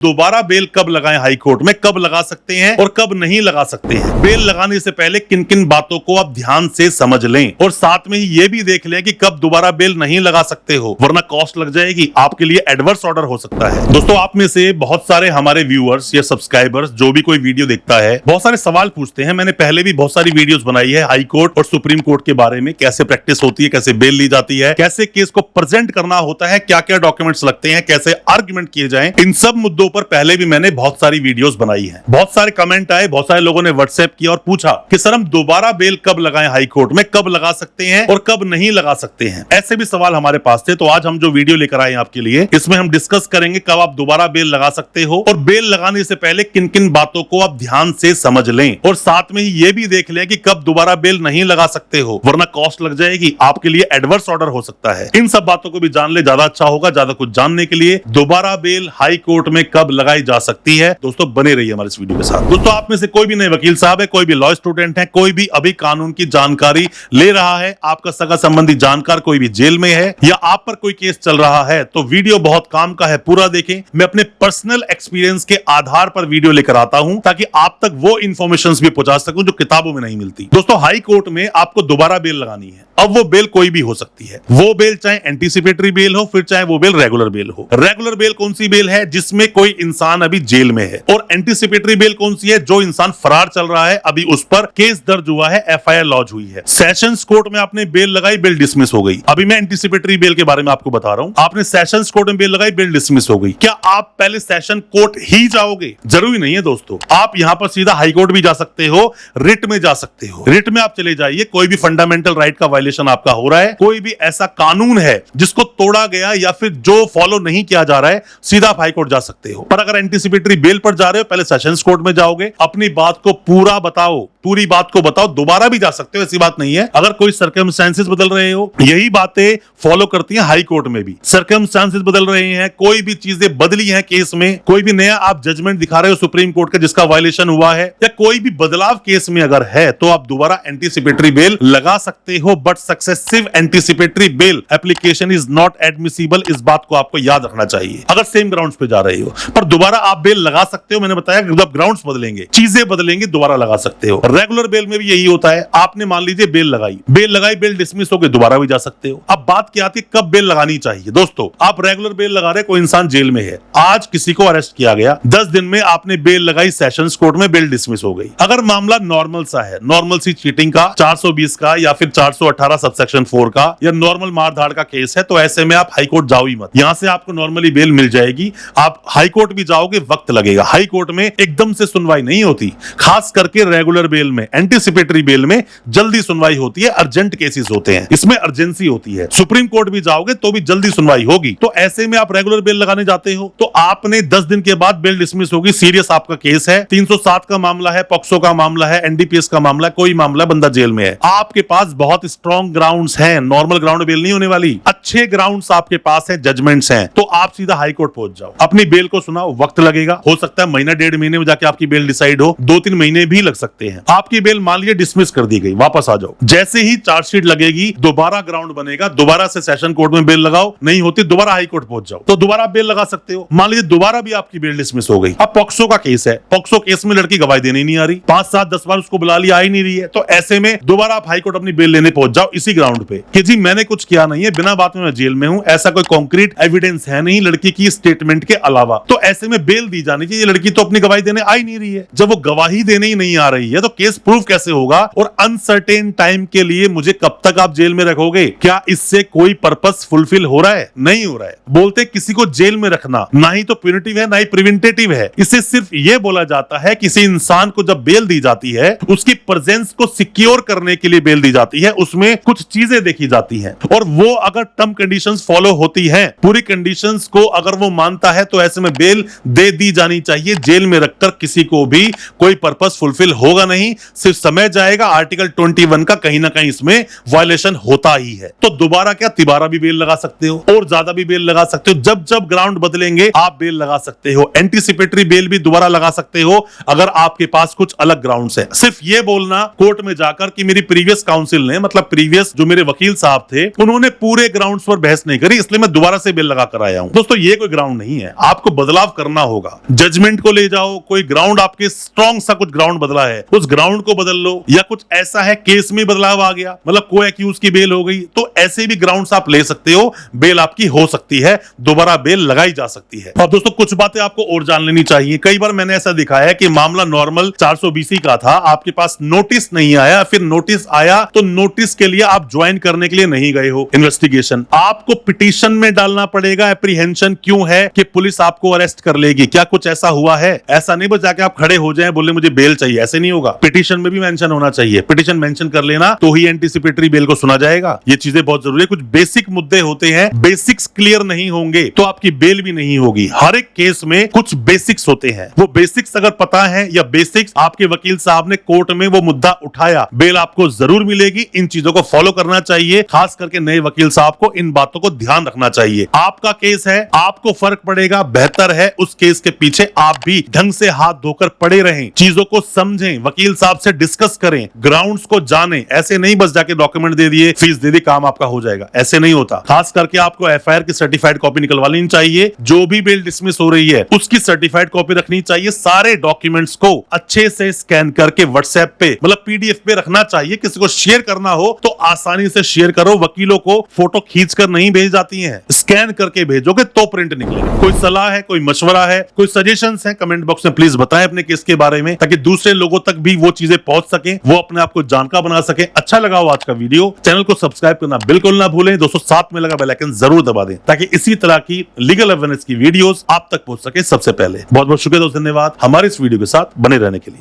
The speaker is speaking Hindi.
दोबारा बेल कब लगाएं हाई कोर्ट में, कब लगा सकते हैं और कब नहीं लगा सकते हैं। बेल लगाने से पहले किन किन बातों को आप ध्यान से समझ लें और साथ में ही ये भी देख लें कि कब दोबारा बेल नहीं लगा सकते हो, वरना कॉस्ट लग जाएगी, आपके लिए एडवर्स ऑर्डर हो सकता है। दोस्तों, आप में से बहुत सारे हमारे व्यूअर्स या सब्सक्राइबर्स जो भी कोई वीडियो देखता है, बहुत सारे सवाल पूछते हैं। मैंने पहले भी बहुत सारी वीडियोस बनाई है हाई कोर्ट और सुप्रीम कोर्ट के बारे में, कैसे प्रैक्टिस होती है, कैसे बेल ली जाती है, कैसे केस को प्रेजेंट करना होता है, क्या क्या डॉक्यूमेंट्स लगते हैं, कैसे आर्गुमेंट किए जाएं। इन सब मुद्दों पर पहले भी मैंने बहुत सारी वीडियोस बनाई है। बहुत सारे कमेंट आए, बहुत सारे लोगों ने व्हाट्सएप किया और पूछा कि सर हम दोबारा बेल कब लगाएं हाई कोर्ट में, कब लगा सकते हैं और कब नहीं लगा सकते हैं। ऐसे भी सवाल हमारे पास थे। तो आज हम जो वीडियो लेकर आए हैं आपके लिए, इसमें हम डिस्कस करेंगे कब आप दोबारा बेल लगा सकते हो और बेल लगाने से पहले किन किन बातों को आप ध्यान से समझ लें और साथ में ही ये भी देख लें कि कब दोबारा बेल नहीं लगा सकते हो, वरना कॉस्ट लग जाएगी, आपके लिए एडवर्स ऑर्डर हो सकता है। इन सब बातों को भी जान ले, ज्यादा अच्छा होगा। ज्यादा कुछ जानने के लिए दोबारा बेल हाई कोर्ट में कब लगाई जा सकती है, दोस्तों बने रहिए हमारे इस वीडियो के साथ। दोस्तों, आप में से कोई भी नए वकील साहब है, कोई भी लॉ स्टूडेंट है, कोई भी अभी कानून की जानकारी ले रहा है, आपका सगा संबंधी जानकार कोई भी जेल में है या आप पर कोई केस चल रहा है, तो वीडियो बहुत काम का है, पूरा देखें। मैं अपने पर्सनल एक्सपीरियंस के आधार पर वीडियो लेकर आता हूं ताकि आप तक वो इंफॉर्मेशन भी पहुंचा सकूं जो किताबों में नहीं मिलती। दोस्तों, हाई कोर्ट में आपको दोबारा बेल लगानी है। अब वो बेल कोई भी हो सकती है। वो बेल चाहे एंटीसिपेटरी बेल हो, फिर चाहे वो बेल रेगुलर बेल हो। रेगुलर बेल कौन सी बेल है? जिसमें कोई इंसान अभी जेल में है। और एंटीसिपेटरी बेल कौन सी है? जो इंसान फरार चल रहा है, अभी उस पर केस दर्ज हुआ है, एफआईआर लॉन्च हुई है। सेशंस कोर्ट में आपने बेल लगाई, बेल डिसमिस हो गई। अभी मैं एंटीसिपेटरी बेल के बारे में आपको बता रहा हूं। आपने सेशंस कोर्ट में बेल लगाई, बेल डिसमिस हो गई। क्या आप पहले सेशन कोर्ट ही जाओगे? जरूरी नहीं है दोस्तों। आप यहां पर सीधा हाई कोर्ट भी जा सकते हो, रिट में जा सकते हो। रिट में आप चले जाइए। कोई भी फंडामेंटल राइट का वायलेशन आपका हो रहा है, कोई भी ऐसा कानून है जिसको तोड़ा गया या फिर जो फॉलो नहीं किया जा रहा है, सीधा आप हाई कोर्ट जा सकते हो। पर अगर एंटीसिपेटरी बेल पर जा रहे हो, पहले सेशंस कोर्ट में जाओगे, अपनी बात को पूरा बताओ, पूरी बात को बताओ। दोबारा भी जा सकते हो, ऐसी बात नहीं है। अगर कोई सर्कमस्टेंसेस बदल रहे हो, यही बातें फॉलो करती हैं हाई कोर्ट में भी। सर्कमस्टेंसेस बदल रहे हैं, कोई भी चीजें बदली हैं केस में, कोई भी नया आप जजमेंट दिखा रहे हो सुप्रीम कोर्ट का जिसका वायलेशन हुआ है, या कोई भी बदलाव केस में अगर है, तो आप दोबारा एंटीसिपेटरी बेल लगा सकते हो। But successive anticipatory bail application is not admissible. इस बात को आपको याद रखना चाहिए अगर सेम ग्राउंड्स पे जा रहे हो। पर दोबारा आप बेल लगा सकते हो। मैंने बताया कि जब ग्राउंड्स बदलेंगे, चीजें बदलेंगी, दोबारा लगा सकते हो। रेगुलर बेल में भी यही होता है। आपने मान लीजिए बेल लगाई, बेल डिसमिस हो गई, दोबारा भी जा सकते हो। अब बात क्या आती है कब बेल लगानी चाहिए। दोस्तों, आप रेगुलर बेल लगा रहे, कोई इंसान जेल में है, आज किसी को अरेस्ट किया गया, 10 दिन में आपने बेल लगाई, सेशंस कोर्ट में बेल डिसमिस हो गई। अगर मामला नॉर्मल सा है, नॉर्मल सी चीटिंग का, 420 का या फिर 418 सबसेक्शन 4 का, या नॉर्मल मारधाड़ का केस है, तो ऐसे में आप हाई कोर्ट जाओ ही मत। यहां से आपको नॉर्मली बेल मिल जाएगी। आप हाई कोर्ट भी जाओगे, वक्त लगेगा। हाई कोर्ट में एकदम से सुनवाई नहीं होती, खास करके रेगुलर बेल में। एंटीसिपेटरी बेल में जल्दी सुनवाई होती है, अर्जेंट केसेस होते हैं, इसमें अर्जेंसी होती है। सुप्रीम कोर्ट भी जाओगे तो भी जल्दी सुनवाई होगी। तो ऐसे में आप रेगुलर बेल लगाने जाते हो, तो आपने 10 दिन के बाद बेल डिसमिस होगी। सीरियस आपका केस है, 307 का मामला है, पॉक्सो का मामला है, एनडीपीएस का मामला है, कोई मामला, बंदा जेल में है। आपके पास बहुत स्ट्रॉन्ग ग्राउंड्स हैं, नॉर्मल ग्राउंड बेल नहीं होने वाली, अच्छे ग्राउंड्स आपके पास है, जजमेंट्स हैं, तो आप सीधा हाई कोर्ट पहुंच जाओ, अपनी बेल को सुनाओ। वक्त लगेगा, हो सकता है महीना 1.5 महीने में जाके आपकी बेल डिसाइड हो, 2-3 महीने भी लग सकते हैं। आपकी बेल मान लीजिए डिसमिस कर दी गई, वापस आ जाओ। जैसे ही चार्जशीट लगेगी, दोबारा ग्राउंड बनेगा, दोबारा से सेशन कोर्ट में बेल लगाओ, नहीं होती दोबारा हाई कोर्ट पहुंच जाओ, तो दोबारा बेल लगा सकते हो। मान लीजिए दोबारा भी आपकी बेल डिसमिस हो गई। अब पॉक्सो का केस है, पॉक्सो केस में लड़की गवाही देने नहीं आ रही, 5, 7, 10 बार उसको बुला लिया, आ ही नहीं रही है, तो ऐसे में दोबारा आप हाई कोर्ट अपनी बेल लेने पहुंच जाओ इसी ग्राउंड पे कि जी मैंने कुछ किया नहीं है, बिना बात में मैं जेल में हूं, ऐसा कोई कॉन्क्रीट एविडेंस है नहीं लड़की की स्टेटमेंट के अलावा, तो ऐसे में बेल दी जानी चाहिए। लड़की तो अपनी गवाही देने आ ही नहीं रही है। जब वो गवाही देने ही नहीं आ रही है, तो केस प्रूव कैसे होगा? और अनसर्टेन टाइम के लिए मुझे कब तक आप जेल में रखोगे? क्या इससे कोई पर्पस फुलफिल हो रहा है? नहीं हो रहा है। बोलते किसी को जेल में रखना ना ही तो प्यूनिटिव है, ना ही प्रिवेंटेटिव है। इससे सिर्फ यह बोला जाता है किसी इंसान को जब बेल दी जाती है, उसकी प्रेजेंस को सिक्योर करने के लिए बेल दी जाती है, उसमें कुछ चीजें देखी जाती हैं, और वो अगर टर्म कंडीशंस फॉलो होती हैं, पूरी कंडीशंस को अगर वो मानता है, तो ऐसे में बेल दे दी जानी चाहिए। जेल में रखकर किसी को भी कोई पर्पस फुलफिल होगा नहीं, सिर्फ समय जाएगा। आर्टिकल 21 का कहीं ना कहीं इसमें वायलेशन होता ही है। तो दोबारा क्या, तिबारा भी बेल लगा सकते हो और ज्यादा भी बेल लगा सकते हो। जब जब ग्राउंड बदलेंगे आप बेल लगा सकते हो। एंटीसिपेटरी बेल भी दोबारा लगा सकते हो अगर आपके पास कुछ अलग ग्राउंड्स है। सिर्फ ये बोलना कोर्ट में जाकर कि मेरी प्रीवियस काउंसिल ने, मतलब प्रीवियस जो मेरे वकील साहब थे, उन्होंने पूरे ग्राउंड्स पर बहस नहीं करी, इसलिए मैं दोबारा से बेल लगा कर आया हूं। दोस्तों, ये कोई ग्राउंड नहीं है। आपको बदलाव करना होगा। जजमेंट को ले जाओ, कोई ग्राउंड आपके स्ट्रॉन्ग सा कुछ ग्राउंड बदला है, उस ग्राउंड को बदल लो, या कुछ ऐसा है केस में बदलाव आ गया, मतलब को एक्यूज की बेल हो गई, तो ऐसे भी ग्राउंड्स आप ले सकते हो, बेल आपकी हो सकती है, दोबारा बेल लगाई जा सकती है। और दोस्तों कुछ बातें आपको और जान लेनी चाहिए। कई बार मैंने ऐसा दिखा है कि मामला नॉर्मल 420 का था, आपके पास नोटिस नहीं आया, फिर नोटिस आया तो नोटिस के लिए आप ज्वाइन करने के लिए नहीं गए हो इन्वेस्टिगेशन, आपको पिटीशन में डालना पड़ेगा एप्रीहेंशन क्यों है कि पुलिस आपको अरेस्ट कर लेगी। क्या कुछ ऐसा हुआ है? ऐसा नहीं बस जाके आप खड़े हो जाएं बोले मुझे बेल चाहिए, ऐसे नहीं होगा। पिटीशन में भी मेंशन होना चाहिए, पिटीशन मेंशन कर लेना तो ही एंटीसिपेटरी बेल को सुना जाएगा। ये चीजें बहुत जरूरी है। कुछ बेसिक मुद्दे होते हैं, बेसिक्स क्लियर नहीं होंगे तो आपकी बेल भी नहीं होगी। हर एक केस में कुछ बेसिक्स होते हैं, वो बेसिक्स अगर पता है या बेसिक्स आपके वकील साहब ने कोर्ट में वो मुद्दा उठाया, बेल आपको जरूर मिलेगी। इन चीजों को फॉलो करना चाहिए, खास करके नए वकील साहब को इन बातों को ध्यान रखना चाहिए। आपका केस है, आपको फर्क पड़ेगा, बेहतर है उस केस के पीछे आप भी ढंग से हाथ धोकर पड़े रहें, चीजों को समझें, वकील साहब से डिस्कस करें, ग्राउंड्स को जानें। ऐसे नहीं बस जाके डॉक्यूमेंट दे दिए, फीस दे दी, काम आपका हो जाएगा, ऐसे नहीं होता। खास करके आपको एफआईआर की सर्टिफाइड कॉपी निकलवा लेनी चाहिए, जो भी बेल डिसमिस हो रही है उसकी सर्टिफाइड कॉपी रखनी चाहिए। सारे डॉक्यूमेंट्स को अच्छे से स्कैन करके व्हाट्सएप पे मतलब पीडीएफ पे रखना चाहिए। किसी को शेयर करना हो तो आसानी से शेयर करो, वकीलों को फोटो खींचकर नहीं भेज जाती हैं, स्कैन करके भेजोगे तो प्रिंट निकलेगा। कोई सलाह है, कोई मशवरा है, कोई सजेशंस है, कमेंट बॉक्स में प्लीज बताएं अपने केस के बारे में, ताकि दूसरे लोगों तक भी वो चीजें पहुंच सके, वो अपने आप को जानकार बना सके। अच्छा लगा हो आज का वीडियो, चैनल को सब्सक्राइब करना बिल्कुल ना भूलें। दोस्तों साथ में लगा बेल आइकन जरूर दबा दें, ताकि इसी तरह की लीगल अवेयरनेस की वीडियोस आप तक पहुंच सके सबसे पहले। बहुत बहुत शुक्रिया दोस्तों, धन्यवाद हमारे इस वीडियो के साथ बने रहने के लिए।